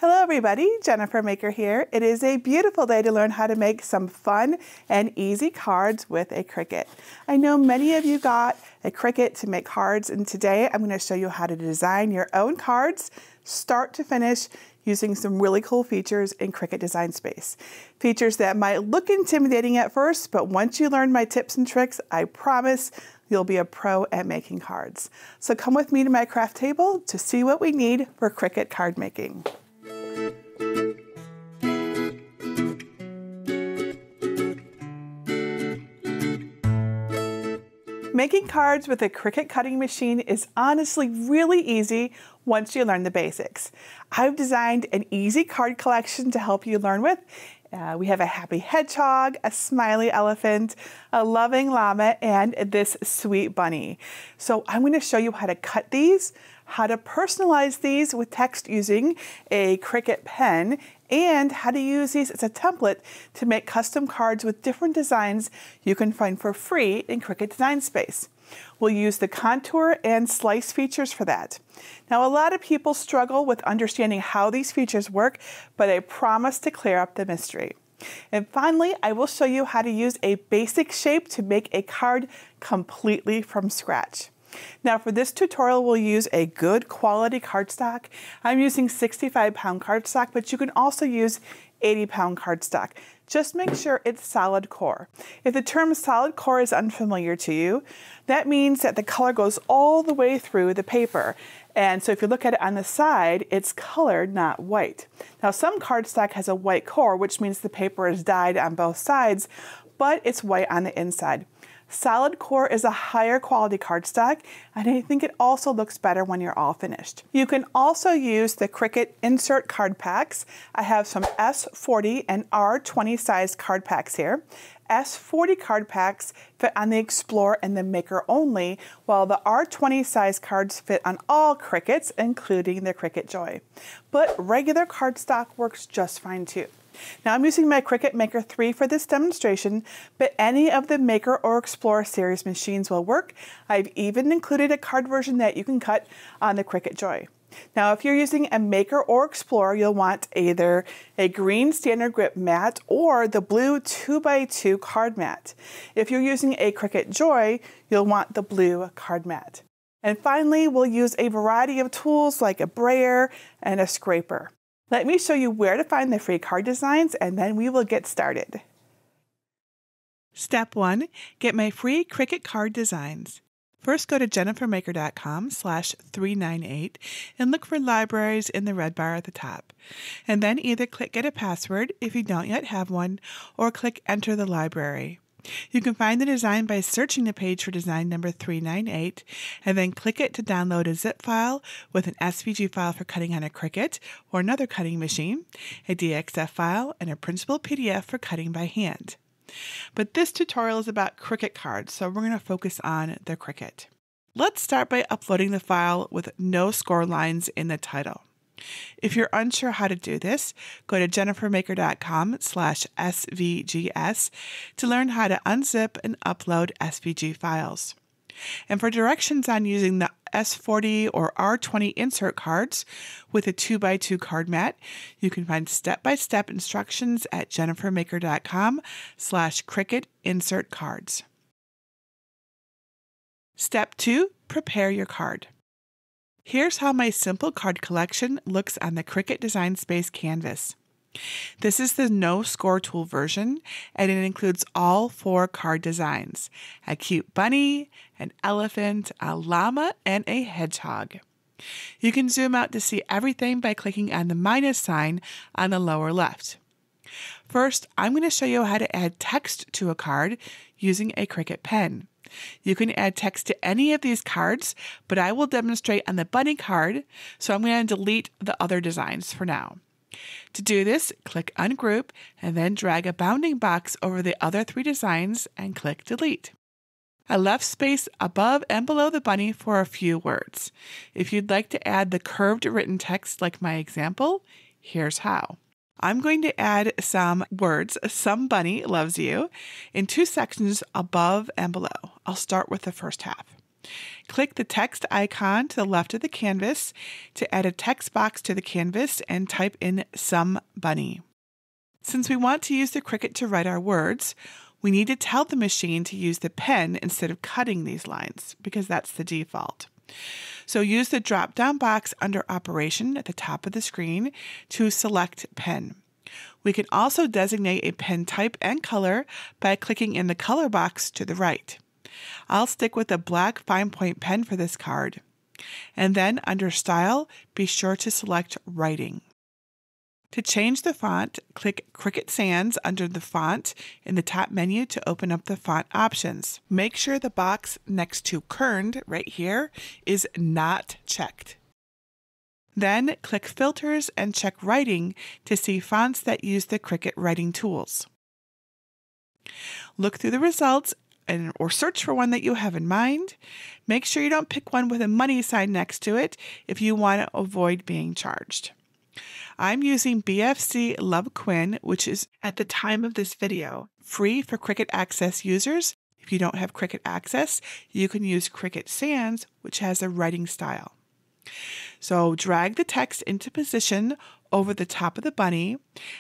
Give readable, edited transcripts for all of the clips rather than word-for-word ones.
Hello everybody, Jennifer Maker here. It is a beautiful day to learn how to make some fun and easy cards with a Cricut. I know many of you got a Cricut to make cards, and today I'm going to show you how to design your own cards, start to finish, using some really cool features in Cricut Design Space. Features that might look intimidating at first, but once you learn my tips and tricks, I promise you'll be a pro at making cards. So come with me to my craft table to see what we need for Cricut card making. Making cards with a Cricut cutting machine is honestly really easy once you learn the basics. I've designed an easy card collection to help you learn with. We have a happy hedgehog, a smiley elephant, a loving llama, and this sweet bunny. So I'm going to show you how to cut these, how to personalize these with text using a Cricut pen, and how to use these as a template to make custom cards with different designs you can find for free in Cricut Design Space. We'll use the contour and slice features for that. Now, a lot of people struggle with understanding how these features work, but I promise to clear up the mystery. And finally, I will show you how to use a basic shape to make a card completely from scratch. Now for this tutorial, we'll use a good quality cardstock. I'm using 65-pound cardstock, but you can also use 80-pound cardstock. Just make sure it's solid core. If the term solid core is unfamiliar to you, that means that the color goes all the way through the paper. And so if you look at it on the side, it's colored, not white. Now some cardstock has a white core, which means the paper is dyed on both sides, but it's white on the inside. Solid core is a higher quality cardstock, and I think it also looks better when you're all finished. You can also use the Cricut insert card packs. I have some S40 and R20 size card packs here. S40 card packs fit on the Explorer and the Maker only, while the R20 size cards fit on all Cricuts, including the Cricut Joy. But regular cardstock works just fine too. Now I'm using my Cricut Maker 3 for this demonstration, but any of the Maker or Explorer series machines will work. I've even included a card version that you can cut on the Cricut Joy. Now if you're using a Maker or Explorer, you'll want either a green standard grip mat or the blue 2x2 card mat. If you're using a Cricut Joy, you'll want the blue card mat. And finally, we'll use a variety of tools like a brayer and a scraper. Let me show you where to find the free card designs, and then we will get started. Step 1. Get my free Cricut card designs. First, go to jennifermaker.com/398 and look for libraries in the red bar at the top. And then either click Get a Password if you don't yet have one, or click Enter the library. You can find the design by searching the page for design number 398 and then click it to download a zip file with an SVG file for cutting on a Cricut or another cutting machine, a DXF file, and a printable PDF for cutting by hand. But this tutorial is about Cricut cards, so we're going to focus on the Cricut. Let's start by uploading the file with no score lines in the title. If you're unsure how to do this, go to jennifermaker.com/svgs to learn how to unzip and upload SVG files. And for directions on using the S40 or R20 insert cards with a 2x2 card mat, you can find step-by-step instructions at jennifermaker.com/Cricut insert cards. Step 2. Prepare your card. Here's how my simple card collection looks on the Cricut Design Space canvas. This is the no score tool version, and it includes all 4 card designs: a cute bunny, an elephant, a llama, and a hedgehog. You can zoom out to see everything by clicking on the minus sign on the lower left. First, I'm going to show you how to add text to a card using a Cricut pen. You can add text to any of these cards, but I will demonstrate on the bunny card, so I'm going to delete the other designs for now. To do this, click Ungroup and then drag a bounding box over the other 3 designs and click Delete. I left space above and below the bunny for a few words. If you'd like to add the curved written text like my example, here's how. I'm going to add some words, "Some bunny loves you," in 2 sections above and below. I'll start with the first half. Click the text icon to the left of the canvas to add a text box to the canvas and type in "Some Bunny." Since we want to use the Cricut to write our words, we need to tell the machine to use the pen instead of cutting these lines, because that's the default. So use the drop-down box under Operation at the top of the screen to select Pen. We can also designate a pen type and color by clicking in the color box to the right. I'll stick with a black fine point pen for this card. And then under Style, be sure to select Writing. To change the font, click Cricut Sans under the font in the top menu to open up the font options. Make sure the box next to Kerned, right here, is not checked. Then click Filters and check Writing to see fonts that use the Cricut writing tools. Look through the results or search for one that you have in mind. Make sure you don't pick one with a money sign next to it if you want to avoid being charged. I'm using BFC Love Quinn, which is, at the time of this video, free for Cricut Access users. If you don't have Cricut Access, you can use Cricut Sans, which has a writing style. So drag the text into position over the top of the bunny,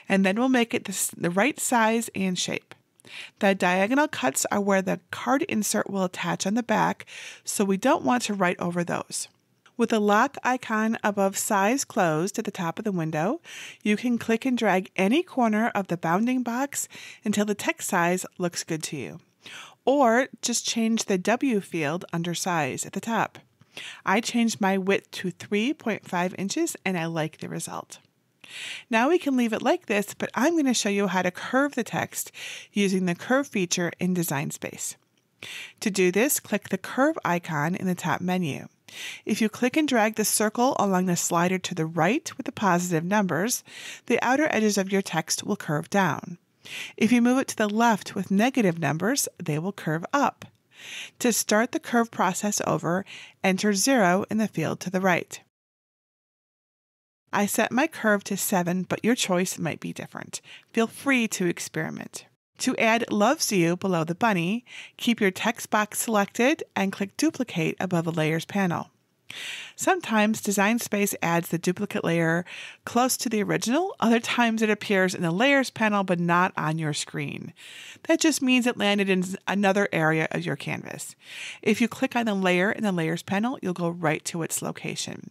and then we'll make it the right size and shape. The diagonal cuts are where the card insert will attach on the back, so we don't want to write over those. With the lock icon above Size Closed at the top of the window, you can click and drag any corner of the bounding box until the text size looks good to you. Or just change the W field under Size at the top. I changed my width to 3.5 inches and I like the result. Now we can leave it like this, but I'm going to show you how to curve the text using the Curve feature in Design Space. To do this, click the Curve icon in the top menu. If you click and drag the circle along the slider to the right with the positive numbers, the outer edges of your text will curve down. If you move it to the left with negative numbers, they will curve up. To start the curve process over, enter 0 in the field to the right. I set my curve to 7, but your choice might be different. Feel free to experiment. To add Loves You below the bunny, keep your text box selected and click Duplicate above the Layers panel. Sometimes Design Space adds the duplicate layer close to the original. Other times it appears in the Layers panel but not on your screen. That just means it landed in another area of your canvas. If you click on the layer in the Layers panel, you'll go right to its location.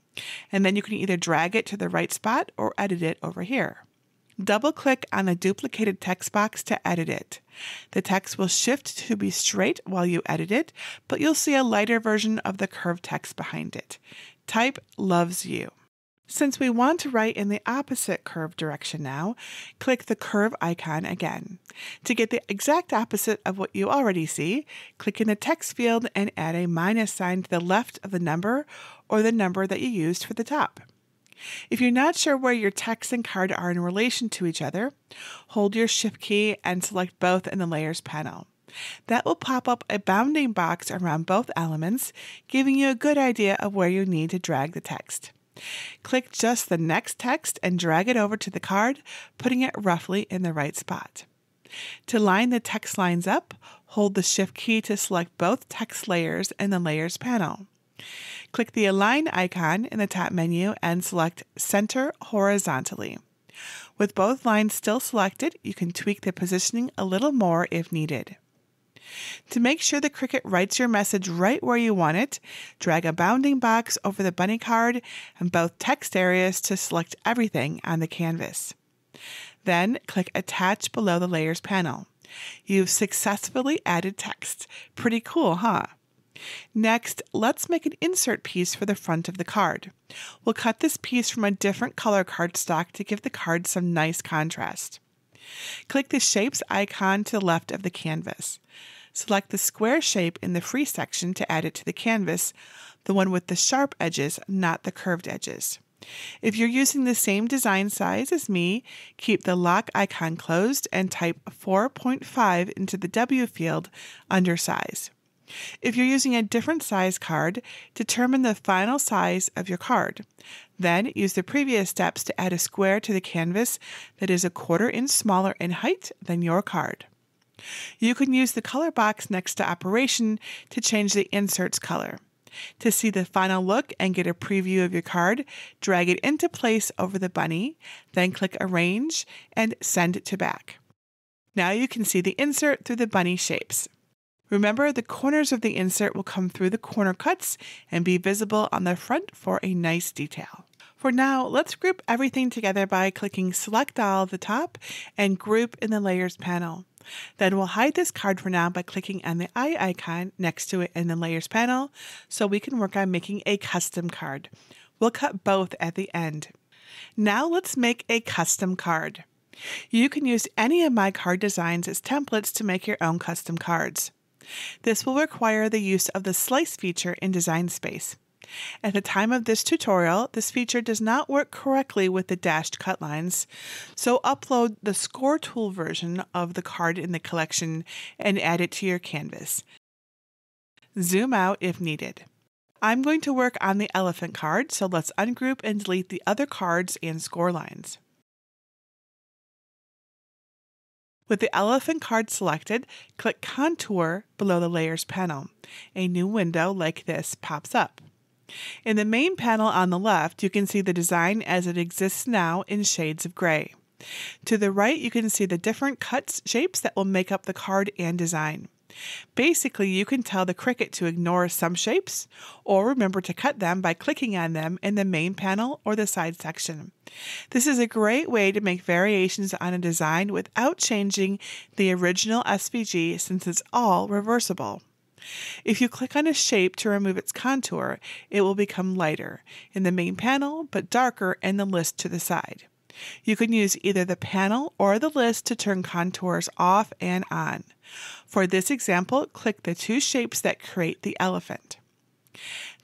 And then you can either drag it to the right spot or edit it over here. Double-click on the duplicated text box to edit it. The text will shift to be straight while you edit it, but you'll see a lighter version of the curved text behind it. Type Loves You. Since we want to write in the opposite curve direction now, click the curve icon again. To get the exact opposite of what you already see, click in the text field and add a minus sign to the left of the number or the number that you used for the top. If you're not sure where your text and card are in relation to each other, hold your Shift key and select both in the Layers panel. That will pop up a bounding box around both elements, giving you a good idea of where you need to drag the text. Click just the next text and drag it over to the card, putting it roughly in the right spot. To line the text lines up, hold the Shift key to select both text layers in the Layers panel. Click the Align icon in the top menu and select Center horizontally. With both lines still selected, you can tweak the positioning a little more if needed. To make sure the Cricut writes your message right where you want it, drag a bounding box over the bunny card and both text areas to select everything on the canvas. Then click Attach below the Layers panel. You've successfully added text. Pretty cool, huh? Next, let's make an insert piece for the front of the card. We'll cut this piece from a different color cardstock to give the card some nice contrast. Click the Shapes icon to the left of the canvas. Select the square shape in the Free section to add it to the canvas, the one with the sharp edges, not the curved edges. If you're using the same design size as me, keep the lock icon closed and type 4.5 into the W field under Size. If you're using a different size card, determine the final size of your card. Then use the previous steps to add a square to the canvas that is 1/4 inch smaller in height than your card. You can use the color box next to Operation to change the insert's color. To see the final look and get a preview of your card, drag it into place over the bunny, then click Arrange and Send it to Back. Now you can see the insert through the bunny shapes. Remember, the corners of the insert will come through the corner cuts and be visible on the front for a nice detail. For now, let's group everything together by clicking Select All at the top and Group in the Layers panel. Then we'll hide this card for now by clicking on the eye icon next to it in the Layers panel so we can work on making a custom card. We'll cut both at the end. Now let's make a custom card. You can use any of my card designs as templates to make your own custom cards. This will require the use of the Slice feature in Design Space. At the time of this tutorial, this feature does not work correctly with the dashed cut lines, so upload the Score Tool version of the card in the collection and add it to your canvas. Zoom out if needed. I'm going to work on the elephant card, so let's ungroup and delete the other cards and score lines. With the elephant card selected, click Contour below the Layers panel. A new window like this pops up. In the main panel on the left, you can see the design as it exists now in shades of gray. To the right, you can see the different cut shapes that will make up the card and design. Basically, you can tell the Cricut to ignore some shapes or remember to cut them by clicking on them in the main panel or the side section. This is a great way to make variations on a design without changing the original SVG since it's all reversible. If you click on a shape to remove its contour, it will become lighter in the main panel but darker in the list to the side. You can use either the panel or the list to turn contours off and on. For this example, click the two shapes that create the elephant.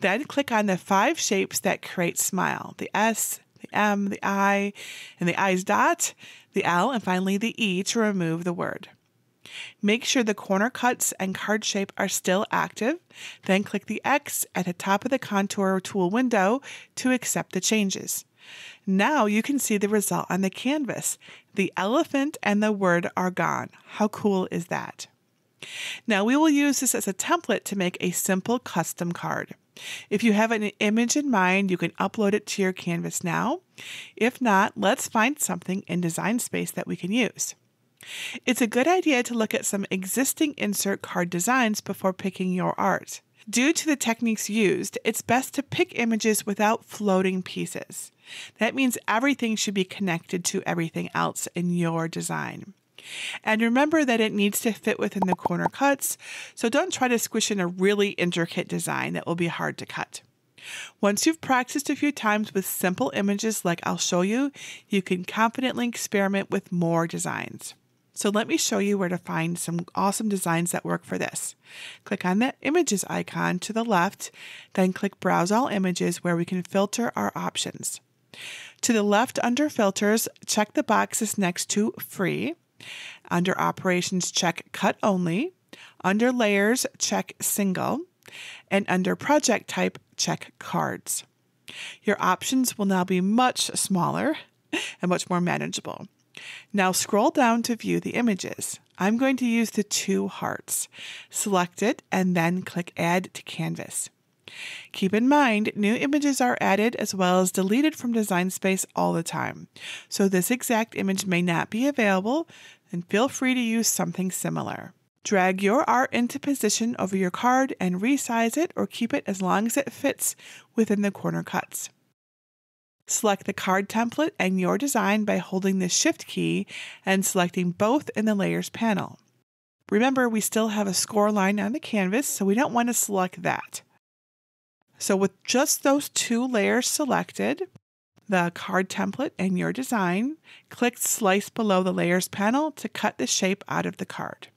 Then click on the 5 shapes that create smile, the S, the M, the I, and the I's dot, the L, and finally the E to remove the word. Make sure the corner cuts and card shape are still active, then click the X at the top of the contour tool window to accept the changes. Now you can see the result on the canvas. The elephant and the word are gone. How cool is that? Now we will use this as a template to make a simple custom card. If you have an image in mind, you can upload it to your canvas now. If not, let's find something in Design Space that we can use. It's a good idea to look at some existing insert card designs before picking your art. Due to the techniques used, it's best to pick images without floating pieces. That means everything should be connected to everything else in your design. And remember that it needs to fit within the corner cuts, so don't try to squish in a really intricate design that will be hard to cut. Once you've practiced a few times with simple images like I'll show you, you can confidently experiment with more designs. So let me show you where to find some awesome designs that work for this. Click on the Images icon to the left, then click Browse All Images where we can filter our options. To the left under Filters, check the boxes next to Free. Under Operations, check Cut Only. Under Layers, check Single. And under Project Type, check Cards. Your options will now be much smaller and much more manageable. Now scroll down to view the images. I'm going to use the 2 hearts. Select it and then click Add to Canvas. Keep in mind, new images are added as well as deleted from Design Space all the time. So this exact image may not be available, and feel free to use something similar. Drag your art into position over your card and resize it or keep it as long as it fits within the corner cuts. Select the card template and your design by holding the Shift key and selecting both in the Layers panel. Remember, we still have a score line on the canvas, so we don't want to select that. So with just those 2 layers selected, the card template and your design, click Slice below the Layers panel to cut the shape out of the card.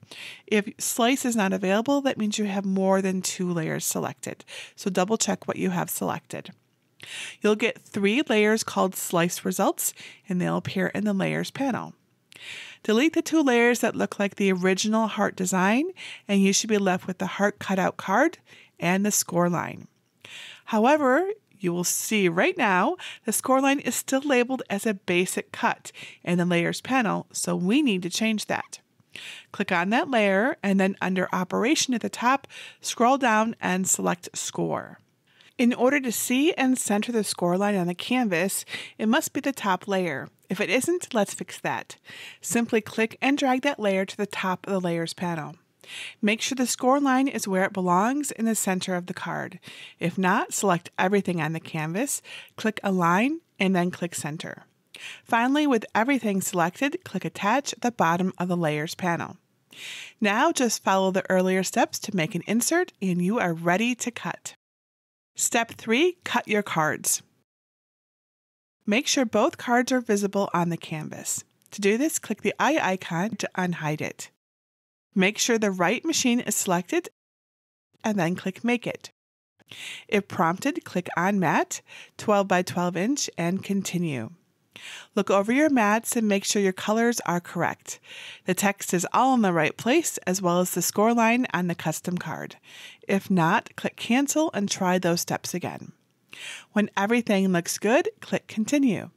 If Slice is not available, that means you have more than 2 layers selected. So double check what you have selected. You'll get 3 layers called Slice Results, and they'll appear in the Layers panel. Delete the 2 layers that look like the original heart design, and you should be left with the heart cutout card and the score line. However, you will see right now the score line is still labeled as a basic cut in the Layers panel, so we need to change that. Click on that layer, and then under Operation at the top, scroll down and select Score. In order to see and center the score line on the canvas, it must be the top layer. If it isn't, let's fix that. Simply click and drag that layer to the top of the Layers panel. Make sure the score line is where it belongs in the center of the card. If not, select everything on the canvas, click Align, and then click Center. Finally, with everything selected, click Attach at the bottom of the Layers panel. Now just follow the earlier steps to make an insert, and you are ready to cut. Step 3. Cut your cards. Make sure both cards are visible on the canvas. To do this, click the eye icon to unhide it. Make sure the right machine is selected, and then click Make It. If prompted, click on Mat, 12 by 12 inch, and Continue. Look over your mats and make sure your colors are correct. The text is all in the right place, as well as the score line on the custom card. If not, click Cancel and try those steps again. When everything looks good, click Continue.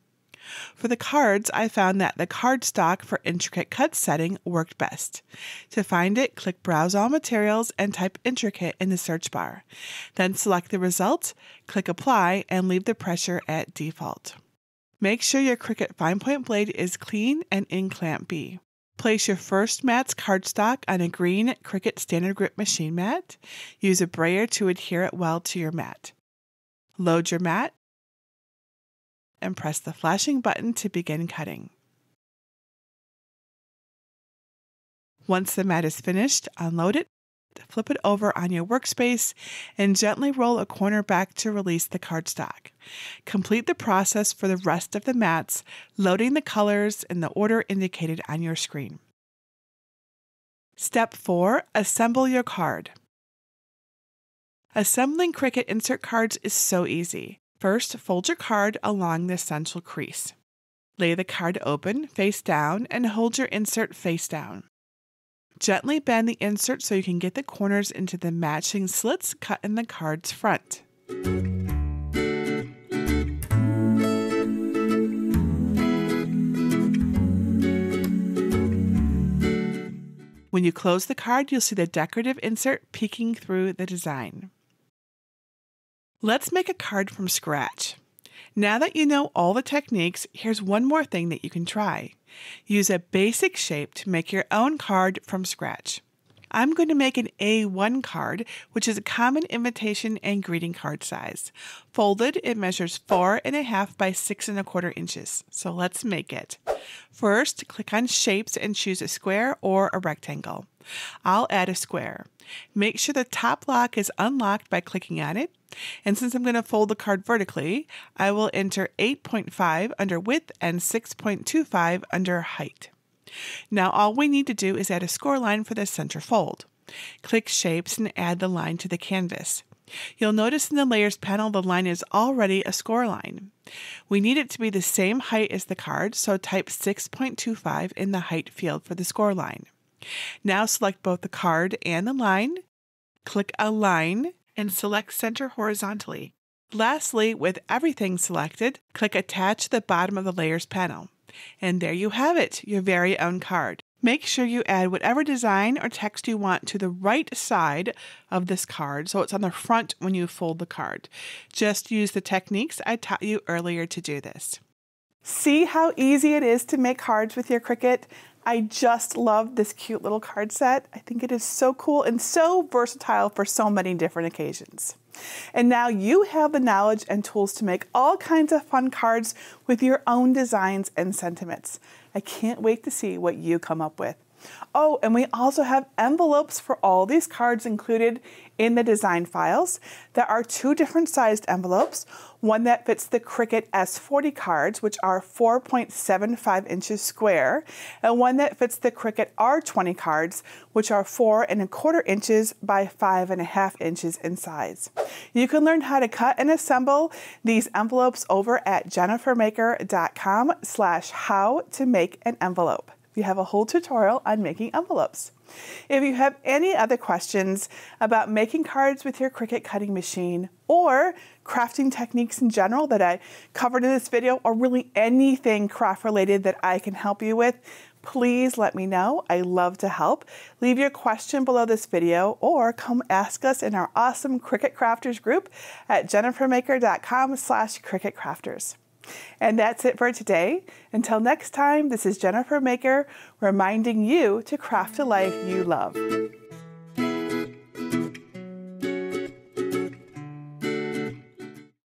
For the cards, I found that the cardstock for intricate cut setting worked best. To find it, click Browse All Materials and type Intricate in the search bar. Then select the result, click Apply, and leave the pressure at default. Make sure your Cricut fine point blade is clean and in clamp B. Place your first mat's cardstock on a green Cricut standard grip machine mat. Use a brayer to adhere it well to your mat. Load your mat and press the flashing button to begin cutting. Once the mat is finished, unload it, flip it over on your workspace, and gently roll a corner back to release the cardstock. Complete the process for the rest of the mats, loading the colors in the order indicated on your screen. Step 4. Assemble your card. Assembling Cricut insert cards is so easy. First, fold your card along the central crease. Lay the card open, face down, and hold your insert face down. Gently bend the insert so you can get the corners into the matching slits cut in the card's front. When you close the card, you'll see the decorative insert peeking through the design. Let's make a card from scratch. Now that you know all the techniques, here's one more thing that you can try. Use a basic shape to make your own card from scratch. I'm going to make an A1 card, which is a common invitation and greeting card size. Folded, it measures 4.5 by 6.25 inches. So let's make it. First, click on Shapes and choose a square or a rectangle. I'll add a square. Make sure the top lock is unlocked by clicking on it. And since I'm going to fold the card vertically, I will enter 8.5 under width and 6.25 under height. Now all we need to do is add a score line for the center fold. Click Shapes and add the line to the canvas. You'll notice in the Layers panel the line is already a score line. We need it to be the same height as the card, so type 6.25 in the height field for the score line. Now select both the card and the line, click Align, and select Center horizontally. Lastly, with everything selected, click Attach at the bottom of the Layers panel. And there you have it, your very own card. Make sure you add whatever design or text you want to the right side of this card so it's on the front when you fold the card. Just use the techniques I taught you earlier to do this. See how easy it is to make cards with your Cricut? I just love this cute little card set. I think it is so cool and so versatile for so many different occasions. And now you have the knowledge and tools to make all kinds of fun cards with your own designs and sentiments. I can't wait to see what you come up with. Oh, and we also have envelopes for all these cards included in the design files. There are 2 different sized envelopes, one that fits the Cricut S40 cards, which are 4.75 inches square, and one that fits the Cricut R20 cards, which are 4.25 inches by 5.5 inches in size. You can learn how to cut and assemble these envelopes over at jennifermaker.com/how-to-make-an-envelope. We have a whole tutorial on making envelopes. If you have any other questions about making cards with your Cricut cutting machine or crafting techniques in general that I covered in this video, or really anything craft related that I can help you with, please let me know. I love to help. Leave your question below this video or come ask us in our awesome Cricut Crafters group at jennifermaker.com/CricutCrafters. And that's it for today. Until next time, this is Jennifer Maker reminding you to craft a life you love.